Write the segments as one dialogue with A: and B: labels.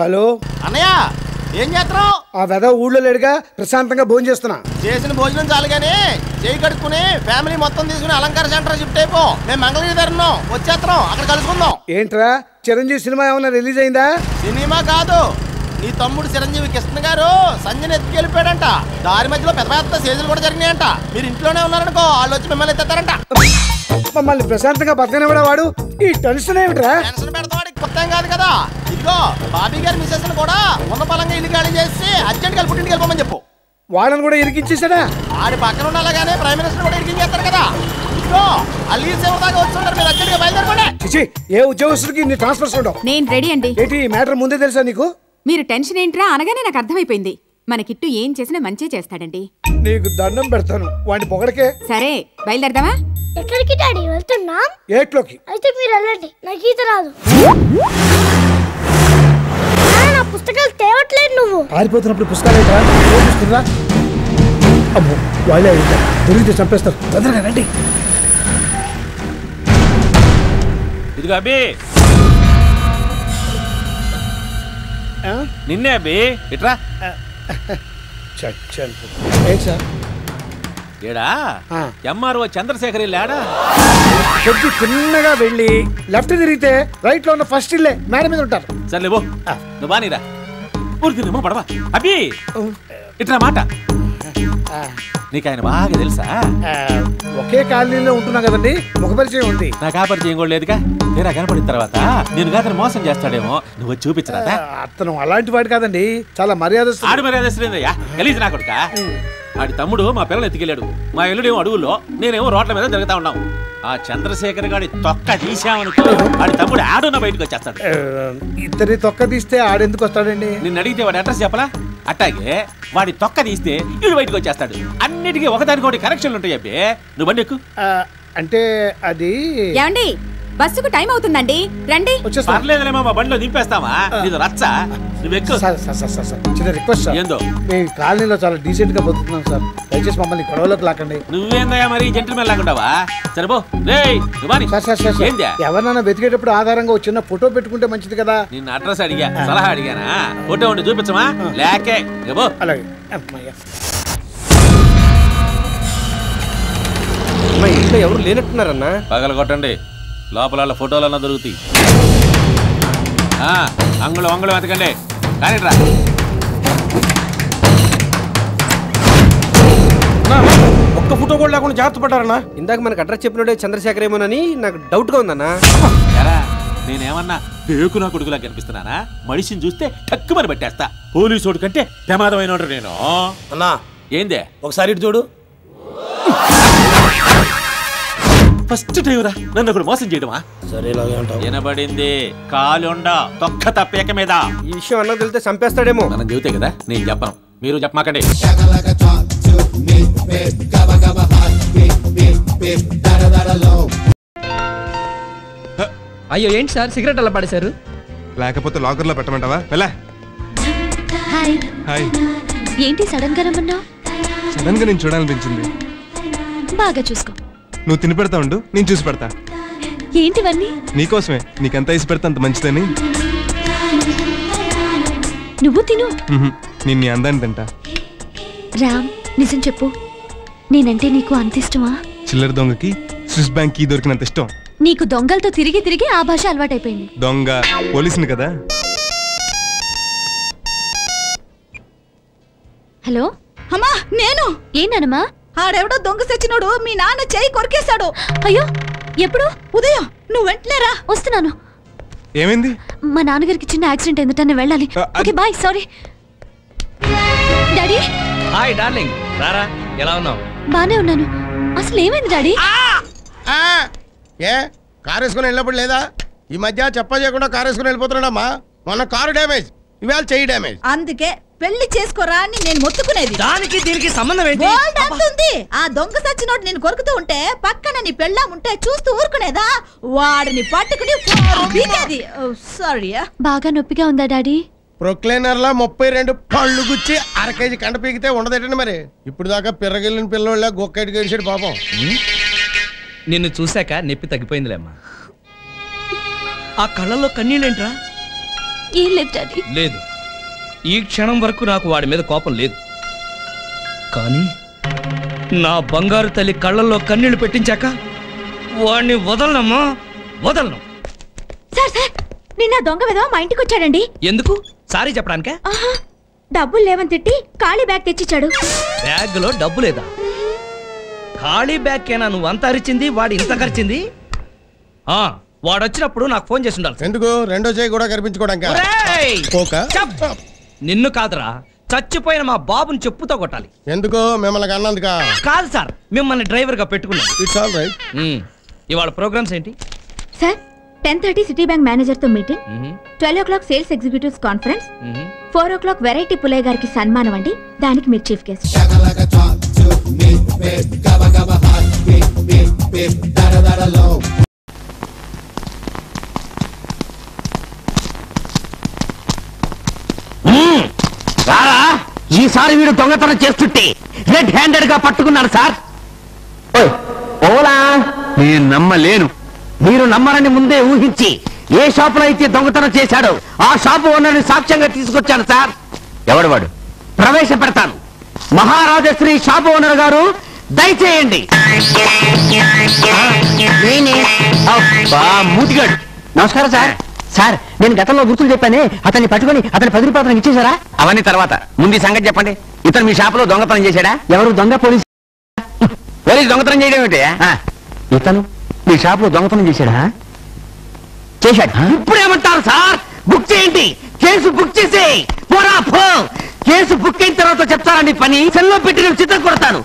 A: Hello
B: అన్నయ్య, ఏం చేస్తున్నావు?
A: ఆ వెద ఊళ్ళో లేడుగా, ప్రశాంతంగా భోజనం చేస్తున్నా.
B: చేసిన భోజనం చాలు గానీ చేయి కడుక్కుని ఫ్యామిలీ మొత్తం తీసుకుని అలంకార సెంటర్ షిఫ్ట్ అయిపో. మేము మంగళగిరి తరుణం వచ్చేస్తున్నాం, అక్కడ కలుసుకుందాం.
A: ఏంట్రా చిరంజీవి సినిమా ఏమన్నా రిలీజ్ అయిందా?
B: సినిమా కాదు, నీ తమ్ముడు చిరంజీవి కృష్ణ గారు సంజయ్ ఎత్తుకెళ్ళిపోయాడంట. దారి మధ్యలో పెద్ద పెద్ద సేజులు కూడా జరిగినాయంట. మీరు ఇంట్లోనే ఉన్నారనుకో, వాళ్ళు వచ్చి మిమ్మల్ని ఎత్తారంట.
A: మమ్మల్ని ప్రశాంతంగా బతకనివ్వడా వాడు? ఈ టెన్షన్ ఏమిట్రా?
B: టెన్షన్ పెడతావాడికి కొత్త కాదు కదా. ఇదిగో బాబీ గారి మిసెస్ కూడా ఉన్న పలంగా ఇల్లు ఖాళీ చేసి అర్జెంట్ గా పుట్టింటికి వెళ్ళిపోమని చెప్పు.
A: వాళ్ళని కూడా ఇరికించేసాడా?
B: ఆడి పక్కన ఉండాలగానే ప్రైమ్ మినిస్టర్ కూడా ఇరికించేస్తారు కదా. ఇదిగో అల్లీ సేవ దాకా వచ్చుంటారు, మీరు అర్జెంట్ గా బయలుదేరకండి.
A: చిచి, ఏ ఉద్యోగస్తుడికి ఇన్ని ట్రాన్స్ఫర్స్ ఉండవు.
C: నేను రెడీ అండి.
A: ఏంటి మ్యాటర్ ముందే తెలుసా నీకు?
C: మీరు టెన్షన్ ఏంట్రా అనగానే నాకు అర్థమైపోయింది. మన కిట్టు ఏం చేసినా మంచి చేస్తాడండి.
A: నీకు దండం పెడతాను వాడిని పొగడకే.
C: సరే బయలుదేరదామా?
D: ఎక్కడికి డాడీ వెళ్తున్నాం?
A: ఏట్లోకి.
D: అయితే మీరు వెళ్ళండి, నాకు ఈత రాదు. నా పుస్తకాలు తేవట్లేదు. నువ్వు
A: పారిపోతున్నప్పుడు పుస్తకాలేదా? అమ్మో వాళ్ళే అడుగుతారు, దొరికితే చంపేస్తారు. తొందరగా రండి.
E: ఇదిగో అబ్బి, నిన్నే అబ్బి, ఇట్రా.
A: ఏంటి సార్?
E: ఏడా ఎంఆర్ఓ చంద్రశేఖర్ లేడా?
A: కొద్ది చిన్నగా వెళ్ళి లెఫ్ట్ తిరిగితే రైట్ లో ఉన్న ఫస్ట్ ఇల్లే, మేడ మీద ఉంటారు.
E: సర్లే బో, నువ్వు బానీరా. ఊరికినేమో పడవా అబ్బి, ఇట్రా మాట. నీకు ఆయన బాగా తెలుసా?
A: ఒకే కాలనీలో ఉంటున్నా కదండి, ముఖ పరిచయం ఉంది.
E: నాకు ఆ పరిచయం కూడా లేదుగా. తీరా కనపడిన తర్వాత నేను అతను మోసం చేస్తాడేమో, నువ్వు చూపించరాదా?
A: అతను అలాంటి వాడు కాదండి, చాలా మర్యాదస్తుడు.
E: ఆడు మర్యాదస్తులేదయ్యా, గలీజ్ నా కొడుకా. ఆడి తమ్ముడు మా పిల్లలు ఎత్తుకెళ్ళాడు. మా ఇల్లుడేమో అడుగుల్లో, నేనేమో రోడ్ల మీద తిరుగుతా ఉన్నాం. ఆ చంద్రశేఖర్ గాడి తొక్క తీసామనుకో, ఆడి తమ్ముడు ఆడున్న బయటకు వచ్చేస్తాడు.
A: ఇద్దరి తొక్క తీస్తే ఆడెందుకు వస్తాడండి?
E: నిన్ను అడిగితే వాడి అడ్రస్ చెప్పలా? అట్టాగే వాడి తొక్క తీస్తే వీడు బయటకు వచ్చేస్తాడు. అన్నిటికీ ఒకదానికోటి కనెక్షన్లు ఉంటాయి అబ్బే. నువ్వు బండి ఎక్కు.
A: అంటే అది
C: ఏమండి, బస్సుకు టైం అవుతుందండి, రండి.
E: పర్లేదులేమో, మా బండిలో దింపేస్తావా? ఇది రచ్చ, నువ్వు ఎక్కు.
A: చిన్న రిక్వెస్ట్ సార్,
E: ఏందో
A: మేము కాలనీలో చాలా డీసెంట్ గా బతుకుతున్నాం సార్, దయచేసి మమ్మల్ని గొడవలోకి లాకండి.
E: నువ్వేందయ్యా మరి జెంటిల్మెన్ లాగుంటావా? సరేపో
A: ఎవరినైనా వెతికేటప్పుడు ఆధారంగా చిన్న ఫోటో పెట్టుకుంటే మంచిది కదా.
E: నిన్న అడ్రస్ అడిగా, సలహా అడిగానా? ఫోటో ఉండి చూపించమా? లేకే.
A: అలాగే.
F: ఇంట్లో ఎవరు లేనట్టున్నారన్నా?
E: పగల కొట్టండి, లోపల ఫోటోలన్నా దొరుకుతాయి. అంగుళం అంగుళం వెతకండి, కానీ రా.
F: ఒక్క ఫోటో కూడా లేకుండా జాగ్రత్త పడ్డారన్నా. ఇందాక మనకు అడ్రస్ చెప్పినోడే చంద్రశేఖర్ ఏమోనని నాకు డౌట్ గా ఉందన్నా.
E: నేనేమన్నా పేకు నా కొడుకులా కనిపిస్తున్నానా? మనిషిని చూస్తే టక్కుమని పట్టేస్తా. పోలీసోడు కంటే ప్రమాదమైన నేను.
F: అన్నా
E: ఏందే,
F: ఒకసారి ఇటు చూడు.
E: ఫస్ట్ టైం రా నన్ను ఒకడు మోసం చేయడమా?
F: సరేలాగే అంటావు.
E: వినబడింది, కాలుండ తొక్క తప్పేక మీద.
F: ఈ విషయం అన్న తెలితే చంపేస్తాడేమో.
E: మనం చెబితే కదా, నేను చెప్పను, మీరు చెప్పమాకండి.
G: అయ్యో ఏంటి సార్, సిగరెట్ అలా పడేశారు?
H: లేకపోతే లాకర్ లో పెట్టమంటావా? వెళ్ళా. హాయ్.
D: ఏంటి సడన్ గా రమ్మన్నావు?
H: సడన్ గా నేను చూడాలనిపించింది.
D: బాగా చూసుకో.
H: నువ్వు తిని పెడతా ఉండు, నేను చూసి పెడతా.
D: ఏంటివన్నీ?
H: నీకోసమే, నీకెంత వేసి పెడతా అంత మంచిదని.
D: నువ్వు తిను.
H: నేను నీ అందాన్ని తింటా.
D: రామ్, నిజం చెప్పు, నేనంటే నీకు అంత ఇష్టమా?
H: చిల్లర దొంగకి స్విస్ బ్యాంక్ కీ దొరికినంత ఇష్టం.
D: నీకు దొంగలతో తిరిగి తిరిగి ఆ భాష అలవాటైపోయింది.
H: దొంగ పోలీసుని కదా.
D: హలో
C: అమ్మా, నేను.
D: ఏనమ్మా?
C: ఆడెవడో దొంగ సచ్చినోడు మీ నాన్న చెయ్యి కొరికేశాడు.
D: అయ్యో, ఎప్పుడు?
C: ఉదయం. నువ్వు వెంటనే రా.
D: వస్తున్నాను.
H: ఏమైంది?
D: మా నాన్నగారికి చిన్న యాక్సిడెంట్ అయిందట, నేను వెళ్ళాలి. Okay bye. Sorry daddy.
G: Hi darling, రారా. ఎలా ఉన్నావు?
D: బానే ఉన్నాను. అసలు ఏమైంది డాడీ?
B: ఏ కారు వేసుకుని వెళ్ళినప్పుడు లేదా? ఈ మధ్య చెప్ప చేయకుండా కారు వేసుకుని వెళ్ళిపోతున్నాడమ్మా. మొన్న కారు డ్యామేజ్, ఇవాళ చెయ్యి డ్యామేజ్.
C: అందుకే పెళ్లి చేసుకోరా అని నేను మొత్తుకునేది.
G: దానికి దీనికి సంబంధం ఏంటి?
C: ఆ దొంగ సచ్చినోడు నేను కొరుకుతూ ఉంటే పక్కన నీ పెళ్ళాం ఉంటే చూస్తూ ఊరుకునేదా? వాడిని పట్టుకుని సారీ.
D: బాగా నొప్పిగా ఉందా డాడీ?
B: ప్రొక్లైనర్ లా 32 పళ్ళు గుచ్చి అర కేజీ కండ పీకితే ఉండదేటండి మరి. ఇప్పుడు దాకా పిర్రగిల్లిన పిల్లల గొక్కటి గడిచాడు పాపం.
G: నిన్ను చూశాక నొప్పి తగ్గిపోయిందిలేమ్మా. ఆ కళ్ళల్లో కన్నీళ్ళేంట్రా?
D: ఏం లేదు డాడీ.
G: లేదు, ఈ క్షణం వరకు నాకు వాడి మీద కోపం లేదు. కానీ నా బంగారు తల్లి కళ్ళల్లో కన్నీళ్లు పెట్టించాక వాడిని వదలనమ్మా, వదలను.
D: సార్ సార్, నిన్న దొంగ విధవ మా ఇంటికి వచ్చాడండి.
G: ఎందుకు? సారీ చెప్పడానికే?
D: ఆహా, డబ్బులు లేవని తిట్టి ఖాళీ బ్యాగ్ తెచ్చిచ్చాడు.
G: బ్యాగ్లో డబ్బు లేదా? ఖాళీ బ్యాగ్ కేనా నువ్వు అంత అరిచింది, వాడు ఇంత ఖర్చింది? వాడు వచ్చినప్పుడు నాకు ఫోన్ చేసి ఉండాలి.
B: ఎందుకు? రెండో చేయి కూడా కనిపించుకోవడానికి.
G: నిన్ను కాదురా, చచ్చిపోయిన మా బాబుని చెప్పుతో కొట్టాలి.
B: ఎందుకు? మిమ్మల్ని అన్నందుక
G: కాదు సార్, మిమ్మల్ని డ్రైవర్ గా పెట్టుకున్నాను.
B: It's all right.
G: ఇవాళ ప్రోగ్రామ్స్ ఏంటి
D: సార్? 10:30 సిటీ బ్యాంక్ మేనేజర్ తో meeting, 12 o'clock sales executives conference, 4 o'clock variety Pullaiah గారికి సన్మానం అండి. దానికి మీరు చీఫ్ గెస్ట్.
I: ఈసారి వీడు దొంగతనం చేస్తుంటే రెడ్ హ్యాండెడ్ గా పట్టుకున్నాను సార్. ఓలా, నేను నమ్మలేను. మీరు నమ్మరని ముందే ఊహించి ఏ షాపులో అయితే దొంగతనం చేశాడో ఆ షాపు ఓనర్ని సాక్ష్యంగా తీసుకొచ్చాను సార్. ఎవడు వాడు? ప్రవేశపెడతాను. మహారాజశ్రీ షాపు ఓనర్ గారు, దయచేయండి. మూతిగాడు. నమస్కారం సార్. సార్, నేను గతంలో గుర్తులు చెప్పానే, అతన్ని పట్టుకొని అతని 10 రూపాయలు ఇచ్చేశారా? అవన్నీ తర్వాత, ముందు ఈ సంగతి చెప్పండి. ఇతను మీ షాపులో దొంగతనం చేశాడా? ఎవరు దొంగ? పోలీసు దొంగతనం చేయడం ఏమిటి? ఇతను మీ షాపులో దొంగతనం చేశాడా? చేశాడు. ఇప్పుడేమంటారు సార్? బుక్ చేయండి, కేసు బుక్ చేసి పోరా పో. కేసు బుక్ అయిన తర్వాత చెప్తారండి పని. సెల్లో పెట్టి నేను చిత్రం కొడతాను,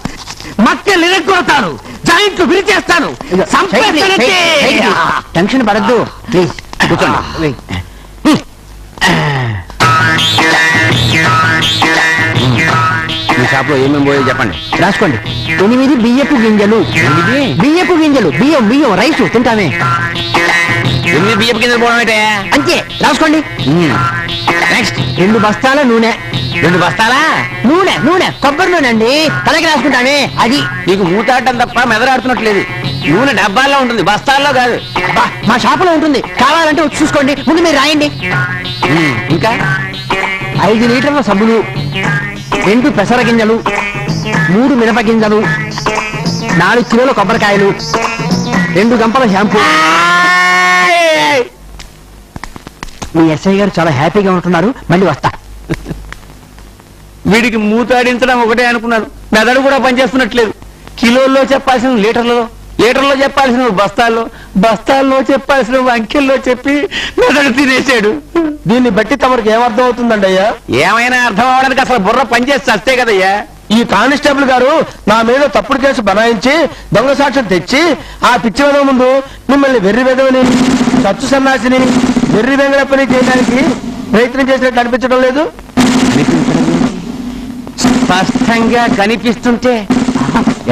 I: మక్కలు ఇరగొడతాను, జాయింట్లు విరిచేస్తాను. టెన్షన్ పడద్దు ప్లీజ్, కూర్చోండి. మీ షాప్ లో ఏమేమి పోయో చెప్పండి. రాసుకోండి. 8 బియ్యపు గింజలు. బియ్యపు గింజలు, బియ్యం రైస్ తింటామే. 8 బియ్యపు గింజలు పోవడం అంటే అంతే. రాసుకోండి. నెక్స్ట్ 2 బస్తాల నూనె. 2 బస్తాలా నూనె? కొబ్బరి నూనె అండి, తలకి రాసుకుంటానే. అది నీకు మూతాడటం తప్ప మెదరాడుతున్నట్లేదు. నూనె డబ్బాల్లో ఉంటుంది, బస్తాల్లో కాదు. మా షాపులో ఉంటుంది, కావాలంటే వచ్చి చూసుకోండి. ముందు మీరు రాయండి. ఇంకా 5 లీటర్ల సబ్బులు, 2 పెసర గింజలు, 3 మిరప గింజలు, 4 కిలోల కొబ్బరికాయలు, 2 గంపల షాంపూ. మీ ఎస్ఐ గారు చాలా హ్యాపీగా ఉంటున్నారు. మళ్ళీ వస్తా. వీడికి మూతాడించడం ఒకటే అనుకున్నాను, మెదడు కూడా పనిచేస్తున్నట్లేదు. కిలోల్లో చెప్పాల్సిన లీటర్లో చెప్పాల్సిన బస్తాల్లో చెప్పాల్సిన అంకెల్లో చెప్పి మెదడు తినేసాడు. దీన్ని బట్టి తమరికి ఏమర్థం అవుతుందండి అయ్యా? ఏమైనా అర్థం అవడానికి అసలు బుర్ర పనిచేసి వస్తే కదయ్యా. ఈ కానిస్టేబుల్ గారు నా మీద తప్పుడు కేసు బనాయించి దొంగ సాక్ష్యం తెచ్చి ఆ పిచ్చి వెదవ ముందు మిమ్మల్ని వెర్రి వెదవని, సచ్చు సన్నాసిని, వెర్రి వెంగళప్పని చేయడానికి ప్రయత్నం చేసినట్టు అనిపించడం లేదు? స్పష్టంగా కనిపిస్తుంటే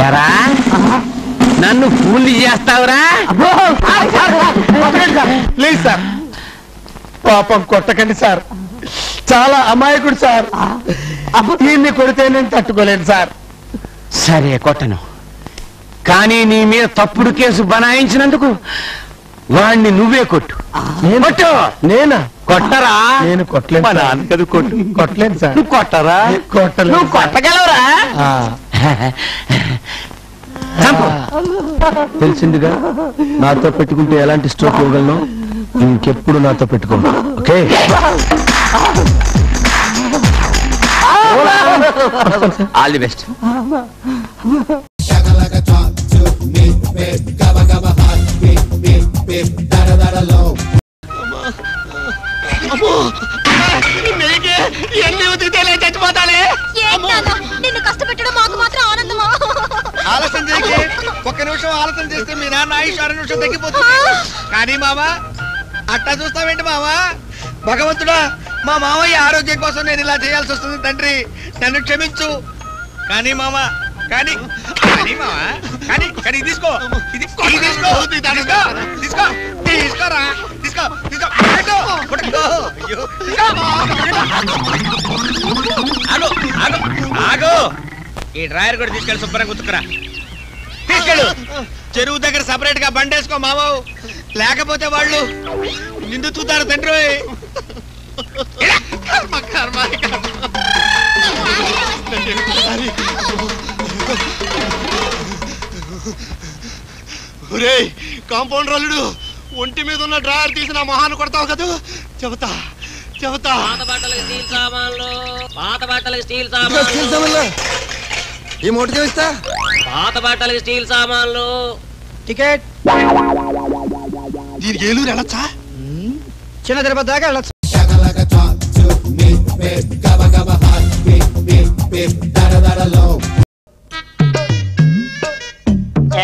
I: ఎరా నన్ను ఫూల్ చేస్తావురా? ప్లీజ్ సార్, పాపం కొట్టకండి సార్. చాలా అమాయకుడు సార్. దీన్ని కొడితే నేను తట్టుకోలేను సార్. సరే కొట్టను, కానీ నీ మీద తప్పుడు కేసు బనాయించినందుకు వాణ్ణి నువ్వే కొట్టు. కొట్టు. నేనా? కొట్టరా? నేను కొట్టలేదు. కొట్టలేదు సార్. నువ్వు కొట్టరా? నువ్వు కొట్టగలవురా? తెలిసిందిగా, నాతో పెట్టుకుంటే ఎలాంటి స్ట్రోక్ ఇవ్వగలను. ఇంకెప్పుడు నాతో పెట్టుకోండి, ఓకే? All the best.
C: నిన్ను కష్టపెట్టడం మాకు మాత్రం ఆనందమా?
J: ఆలస్యం చేయకే. 1 నిమిషం ఆలస్యం చేస్తే మీ నాన్న ఆయుష్ 6 నిమిషం తగ్గిపోతుంది. కానీ మామా, అట్టా చూస్తావేంటి మామా? భగవంతుడా, మా మామయ్య ఆరోగ్యం కోసం నేను ఇలా చేయాల్సి వస్తుంది. తండ్రి, నన్ను క్షమించు. కానీ మామా, కానీ మామా, కానీ తీసుకో, ఇది తీసుకోరా, తీసుకో. ఆగు. ఈ డ్రాయర్ కూడా తీసుకెళ్ళి శుభ్రంగా గుర్తుకురా. తీసుకెళ్ళు. చెరువు దగ్గర సపరేట్ గా బండేసుకో మామూ, లేకపోతే వాళ్ళు నిందుతారు తండ్రి. కర్మ కర్మ ఒరేయ్ కాంపౌండ్ రాలుడు ఒంటి మీద ఉన్న డ్రాయర్ తీసి నా మొహాన్ని కొడతావు కదా చెబుతా చెబుతా
K: పాత బట్టలకి స్టీల్ సామాన్లు
J: ఈ మూట చూస్తా
K: పాత బట్టలకి స్టీల్ సామాన్లు
J: టికెట్ దీనికి ఏలూరు వెళ్ళొచ్చా చిన్న తిరుపతి దాకా వెళ్ళొచ్చు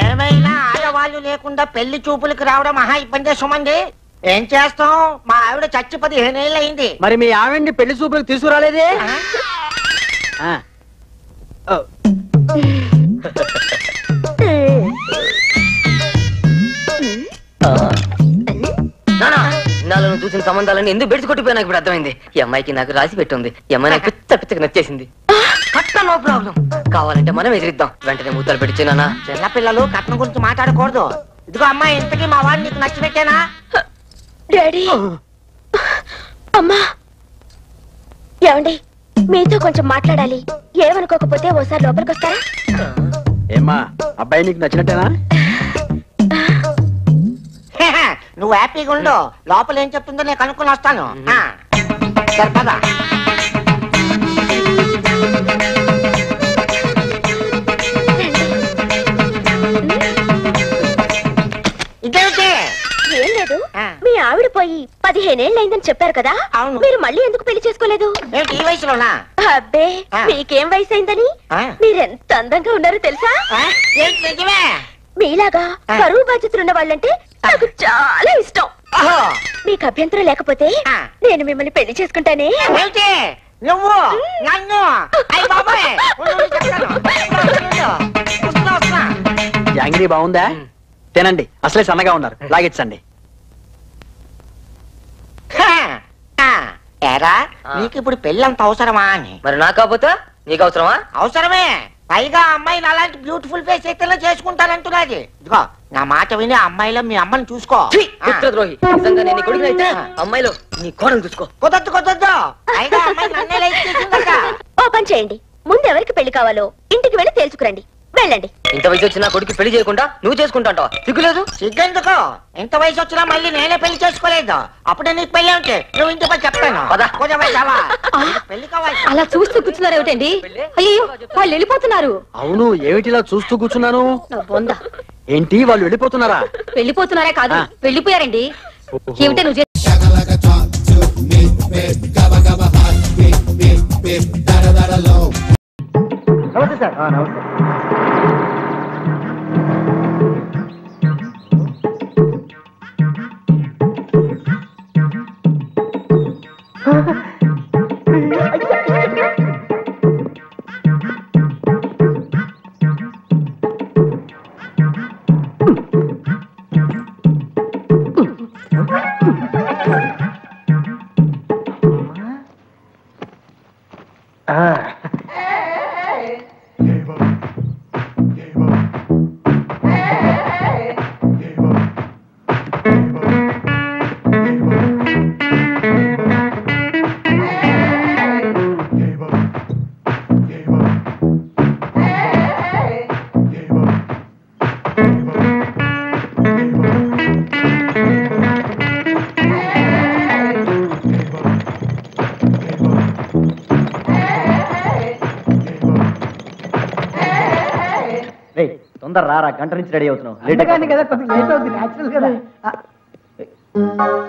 L: ఏమైనా ఆడవాళ్ళు లేకుండా పెళ్లి చూపులకు రావడం మహా ఇబ్బంది సుమంది. ఏం చేస్తాం, మా ఆవిడ చచ్చి 15 ఏళ్ళు అయింది.
I: మరి మీ ఆవిడ్ని పెళ్లి చూపులకు తీసుకురాలేదే?
K: నాలో చూసిన సంబంధాలను ఎందుకు బెడిసి కొట్టిపోయి నాకు ఇప్పుడు అర్థమైంది. ఈ అమ్మాయికి నాకు రాసి పెట్టుంది. ఈ అమ్మాయి నాకు పిచ్చగా నచ్చేసింది. కట్నం నో ప్రాబ్లం, కావాలంటే మనం ఎదిరిద్దాం. వెంటనే మూతలు పెట్టించేనా.
L: చిన్నపిల్లలు కట్నం గురించి మాట్లాడకూడదు. ఇదిగో అమ్మాయి, ఇంతకీ మా వాడిని నీకు నచ్చినట్టేనా?
D: డాడీ, అమ్మా, ఏమండి మీతో కొంచెం మాట్లాడాలి. ఏమనుకోకపోతే ఓసారి లోపలికి వస్తారా?
I: ఏమ్మా, అబ్బాయి నీకు నచ్చినట్టేనా?
L: నువ్వు హ్యాపీగా ఉండు, లోపల ఏం చెప్తుందో నేను కనుక్కొని వస్తాను. సరిపదా
D: ఏం లేదు, మీ ఆవిడ పోయి 15 ఏళ్ళు అయిందని చెప్పారు కదా, మీరు మళ్ళీ ఎందుకు పెళ్లి చేసుకోలేదు?
L: ఈ వయసులోనా?
D: అబ్బే, మీకేం వయసు అయిందని? మీరెంత అందంగా ఉన్నారో తెలుసా? మీలాగా కరువు బాధ్యతలున్న వాళ్ళంటే నాకు చాలా ఇష్టం. మీకు అభ్యంతరం లేకపోతే నేను మిమ్మల్ని పెళ్లి చేసుకుంటానే.
L: నువ్వు నన్ను
I: జాంగిరీ బాగుందా? తినండి, అసలే సన్నగా ఉన్నారు, లాగించండి.
L: ఏరా, నీకు ఇప్పుడు పెళ్ళి అంత అవసరమా అని?
K: మరి నాకు కాకపోతే నీకు అవసరమా?
L: అవసరమే. పైగా అమ్మాయిని అలాంటి బ్యూటిఫుల్ ఫేస్ అయితే చేసుకుంటానంటున్నది. ఇదిగో నా మాట విని అమ్మాయిలో మీ అమ్మని చూసుకో.
K: ద్రోహి, నిజంగా నేను కొడుకు అయితే అమ్మాయిలో నీ కోడలు చూసుకో.
L: కుదరదు కుదరదు, పైగా అమ్మాయి నన్నే లైక్ చేసిందట.
D: ఓ పని చేయండి, ముందు ఎవరికి పెళ్లి కావాలో ఇంటికి వెళ్ళి తేల్చుకురండి. వెళ్ళండి.
K: ఇంత వయసు వచ్చిన కొడుకు పెళ్లి చేయకుండా నువ్వు చేసుకుంటాంటావా? సిగ్గులేదు?
L: సిగ్గెందుకు? ఇంత వయసు వచ్చినా మళ్ళీ నేనే పెళ్లి చేసుకోలేదు. అప్పుడే నీకు పెళ్లి ఉంటే నువ్వు ఇంటిపై చెప్తాను. పెళ్లి కావాలి.
D: అలా చూస్తూ కూర్చున్నారు ఏమిటండి? అయ్యో, వాళ్ళు వెళ్ళిపోతున్నారు.
I: అవును, ఏమిటిలా చూస్తూ కూర్చున్నాను? ఏంటి, వాళ్ళు వెళ్ళిపోతున్నారా?
D: వెళ్ళిపోతున్నారా కాదు, వెళ్ళిపోయారండి. ఏమిటే నువ్వు
I: నమస్తే సార్. నమస్తే. తొందర రారా, గంట నుంచి రెడీ అవుతున్నావు.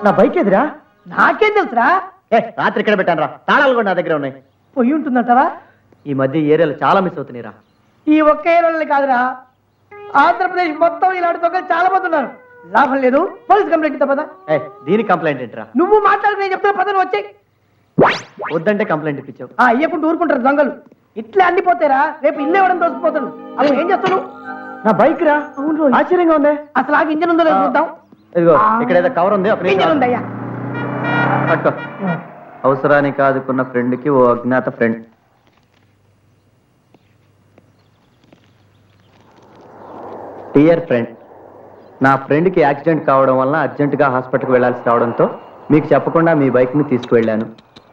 I: నా బైక్ ఎదురా?
M: నాకేం తెలుసురా?
I: రాత్రి ఇక్కడ పెట్టాను రా, తాళాలు కూడా నా దగ్గర ఉన్నాయి.
M: పొయ్యి ఉంటుందంటావా?
I: ఈ మధ్య ఏరియాలో చాలా మిస్ అవుతున్నాయిరా.
M: ఈ ఒక్క ఏరియాలో కాదురా, ఆంధ్రప్రదేశ్ మొత్తం ఇలాంటి దొంగలు చాలా మంది ఉన్నారు. లాభం లేదు, పోలీస్ కంప్లైంట్ ఇస్తా పదా.
I: దీనికి కంప్లైంట్ ఏంట్రా?
M: నువ్వు మాట్లాడుకుని నేను చెప్తున్నా, పద వచ్చాయి.
I: వద్దంటే కంప్లైంట్ ఇప్పించావు.
M: అయ్యకుండా ఊరుకుంటారు దొంగలు. ఇట్లా అన్నిపోతారా, రేపు ఇల్లు ఇవ్వడం దోసుకుపోతాడు. అప్పుడు ఏం చేస్తాను?
I: నా బైక్ రా.
M: అవును,
I: ఆశ్చర్యంగా ఉంది.
M: అసలు ఆ ఇంజన్ ఉందో లేదు చూద్దాం.
I: ఇదిగో ఇక్కడ ఏదో కవర్ ఉంది,
M: ఇంజన్ ఉందయ్యా.
I: పట్టుకో. అవసరానికి ఆదుకున్న ఫ్రెండ్ కి ఓ అజ్ఞాత ఫ్రెండ్. డియర్ ఫ్రెండ్, నా ఫ్రెండ్కి యాక్సిడెంట్ కావడం వల్ల అర్జెంటుగా హాస్పిటల్కి వెళ్లాల్సి రావడంతో మీకు చెప్పకుండా మీ బైక్ని తీసుకువెళ్ళాను.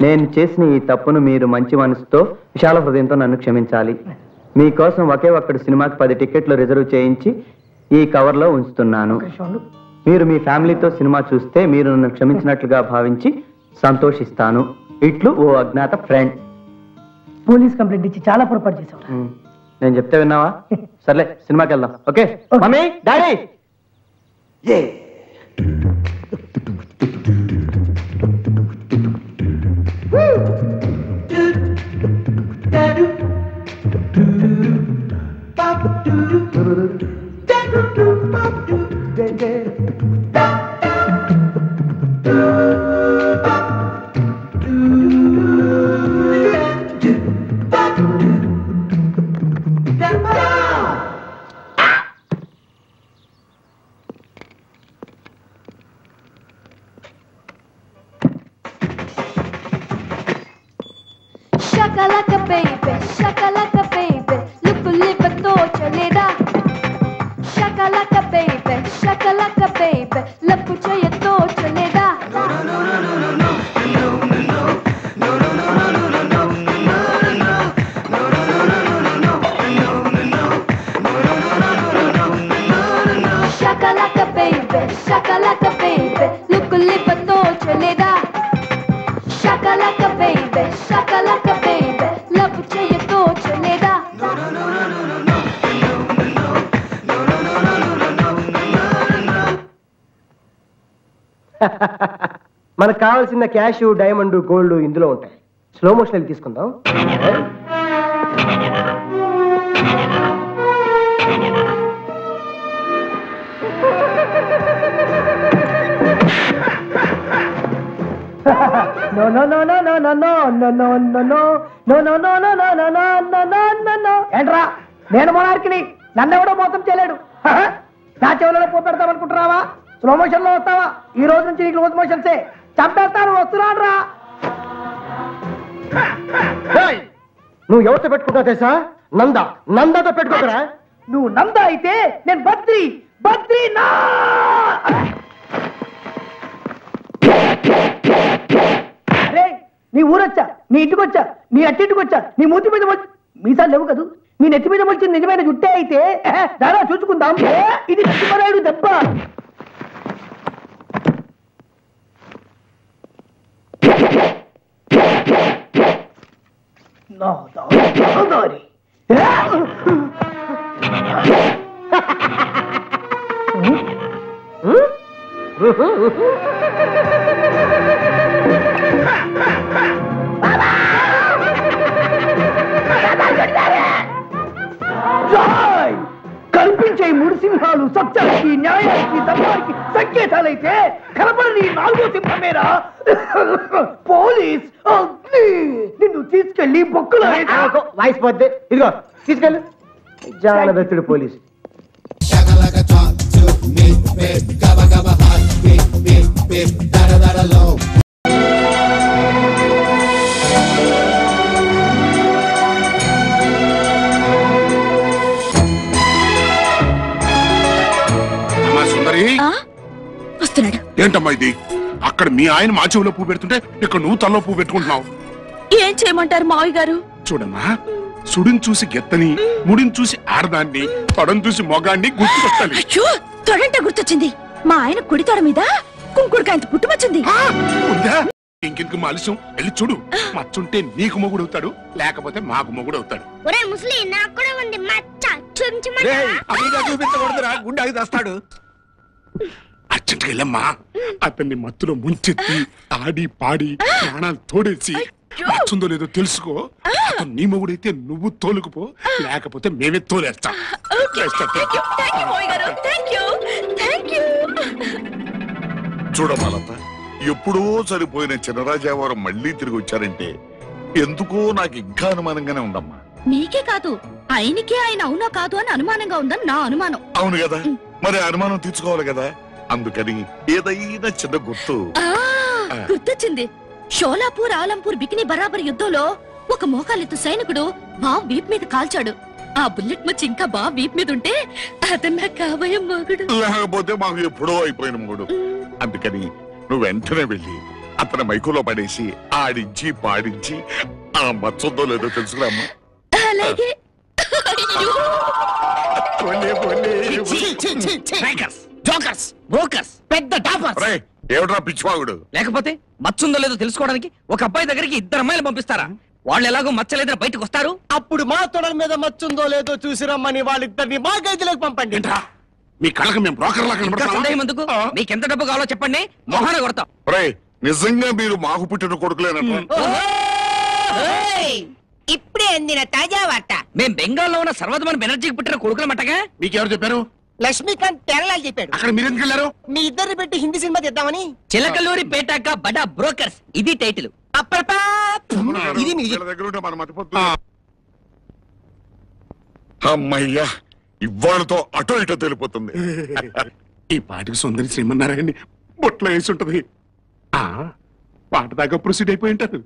N: నేను చేసిన ఈ తప్పును మీరు మంచి మనసుతో విశాల హృదయంతో నన్ను క్షమించాలి. మీకోసం ఒకే ఒక్కటి సినిమాకి 10 టికెట్లు రిజర్వ్ చేయించి ఈ కవర్లో ఉంచుతున్నాను. మీరు మీ ఫ్యామిలీతో సినిమా చూస్తే మీరు నన్ను క్షమించినట్లుగా భావించి సంతోషిస్తాను. ఇట్లు ఓ అజ్ఞాత ఫ్రెండ్.
M: పోలీస్ కంప్లైంట్ ఇచ్చి చాలా పొరపాటు చేశావు.
N: నేను చెప్తే విన్నావా? సర్లే సినిమాకి వెళ్దాం. Okay mummy daddy.
O: Shakalaka baby, shakalaka baby, look live to chaleda. Shakalaka baby, shakalaka baby, look chaya to chaleda. No no no no no no no no no no no no no no. Shakalaka baby, shakalaka baby, look live to chaleda. Shakalaka baby, shakalaka baby, love chaya to chaleda. No no no no no no no
M: మనకు కావాల్సిన cash, diamond, gold ఇందులో ఉంటాయి. Slow motion వెళ్ళి తీసుకుందాం. No no no no no no no no no no no no no no no no no no no no. ఏంట్రా నేను మొనార్కిని, నన్నెవడో మోసం చేయలేడు. నా చెవులలో పోపెడతాం అనుకుంటున్నావా? స్లో మోషన్ లో వస్తావా? ఈ రోజు నుంచి నీకు రోజు మోషన్సే. చంపేస్తాను, వస్తున్నాను రా. నువ్వు ఎవరితో పెట్టుకుంటావు తెలుసా? నందాతో పెట్టుకోకరా. నువ్వు నంద అయితే నేను బద్రీ నా. అరే నీ ఊరొచ్చా, నీ ఇంటికి వచ్చా, నీ అట్టింటికి వచ్చా, నీ మూతి మీద మీసాలు లేవు కదూ, నీ నెత్తి మీద వచ్చిన నిజమైన జుట్టే అయితే దారా చూసుకుందాం. ఇది నచ్చిపరాయుడు దెబ్బ. దారి కనిపించే 3 సింహాలు సత్యానికి, న్యాయానికి, ధర్మానికి సంకేతాలైతే కనపడని 4వ సింహమేరా పోలీస్. నిన్ను తీసుకెళ్లి బొక్కులో వాయిస్ పోద్ది. ఇదిగో తీసుకెళ్ళు. జానబెత్తుడు పోలీసు.
P: వస్తున్నాడు. ఏంటమ్మా ఇది? అక్కడ మీ ఆయన మా చెవిలో పువ్వు పెడుతుంటే ఇక్కడ నువ్వు తల్లో పువ్వు పెట్టుకుంటున్నావు.
Q: ఏం చేయమంటారు మావయ్య గారు?
P: చూడమ్మా, సుడిని చూసి గెత్తని, ముడిని చూసి ఆడదాన్ని, తొడని చూసి మొగాన్ని గుర్తుకొట్టాలి.
Q: అయ్యో, తొడంటే గుర్తొచ్చింది. మా ఆయన కుడి తొడ మీద కుంకుడుకాయంత పుట్టుమచ్చింది.
P: ఇంకెందుకు ఆలస్యం, వెళ్ళి చూడు. మచ్చుంటే నీకు మొగుడు అవుతాడు, లేకపోతే మాకు మొగుడు అవుతాడు.
J: చూపించకూడదురా, గుండె ఆగి తెస్తాడు.
P: అర్జెంట్గా వెళ్ళమ్మా. అతన్ని మత్తులో ముంచెత్తి ఆడి పాడి ప్రాణాలు తోడేసి మచ్చుందో లేదో తెలుసుకో. అతను నీ మొగుడైతే నువ్వు తోలుకుపో, లేకపోతే మేమే తోలేస్తాం.
R: చూడమ్మా లత, ఎప్పుడో సరిపోయిన చినరాజావారు మళ్ళీ తిరిగి వచ్చారంటే ఎందుకో నాకు ఇంకా అనుమానంగానే ఉండమ్మా.
Q: నీకే కాదు, ఆయనకే ఆయన అవునా కాదు అని అనుమానంగా ఉందని నా అనుమానం.
R: అవును కదా, మరి అనుమానం తీర్చుకోవాలి కదా. అందుకని ఏదైనా చిన్న గుర్తు
Q: గుర్తొచ్చింది. షోలాపూర్ ఆలంపూర్ బికినీ బరాబర్ యుద్ధంలో ఒక మోకాలెత్తు సైనికుడు బాబు వీప్ మీద కాల్చాడు. ఆ బుల్లెట్ మచ్చి ఇంకా బాబు వీప్ మీద ఉంటే అతను నాకు కాబోయే మొగుడు.
R: లేకపోతే మాకు ఎప్పుడో అయిపోయిన మొగుడు. అందుకని నువ్వు వెంటనే వెళ్ళి అతని మైకులో పడేసి ఆడించి పాడించి ఆ మచ్చుందో లేదో తెలుసుకురామ్మా.
Q: అలాగే
I: జోకర్స్ బ్రోకర్స్ పెద్ద టాపర్స్.
R: ఏమిట్రా పిచ్చివాగుడు?
I: లేకపోతే మచ్చుందో లేదో తెలుసుకోవడానికి ఒక అబ్బాయి దగ్గరికి 2 అమ్మాయిలు పంపిస్తారా? వాళ్ళు ఎలాగో మచ్చలేదని బయటకు వస్తారు.
B: అప్పుడు మా తొడల మీద మచ్చుందో లేదో చూసి రమ్మని వాళ్ళిద్దరిని మా గదిలోకి పంపండి.
P: మీ కళ్ళకి మేము బ్రోకర్ లాగా
I: సందేహం ఎందుకు? మీకెంత డబ్బు కావాలో చెప్పండి, మొహాన కొడతాం.
R: నిజంగా మీరు మాకు పుట్టిన కొడుకులేనట్టు.
L: ఇప్పుడే అందిన తాజా వార్త.
I: మేం బెంగాల్లో ఉన్న సర్వధమన్ బెనర్జీకి పుట్టిన కొడుకులమటగా.
P: మీకెవరు చెప్పారు?
L: లక్ష్మీకాంత్ కేరళ చెప్పాడు.
P: అక్కడ మీరు ఎందుకు వెళ్ళారు?
L: మీ ఇద్దరిని పెట్టి హిందీ సినిమా తీద్దామని.
I: చిలకలూరి పేటాక బడా బ్రోకర్స్ ఇది టైటిల్.
L: ఇది
R: దగ్గర ఉంటే మనం మతిపోతుంది. అమ్మయ్యా, ఇవాళతో అటో ఇటో తెలిపోతుంది.
P: ఈ పాటికి సుందరి శ్రీమన్నారాయణ బొట్లో వేసి ఉంటది. పాట దాకా ప్రొసీడ్ అయిపోయి ఉంటారు.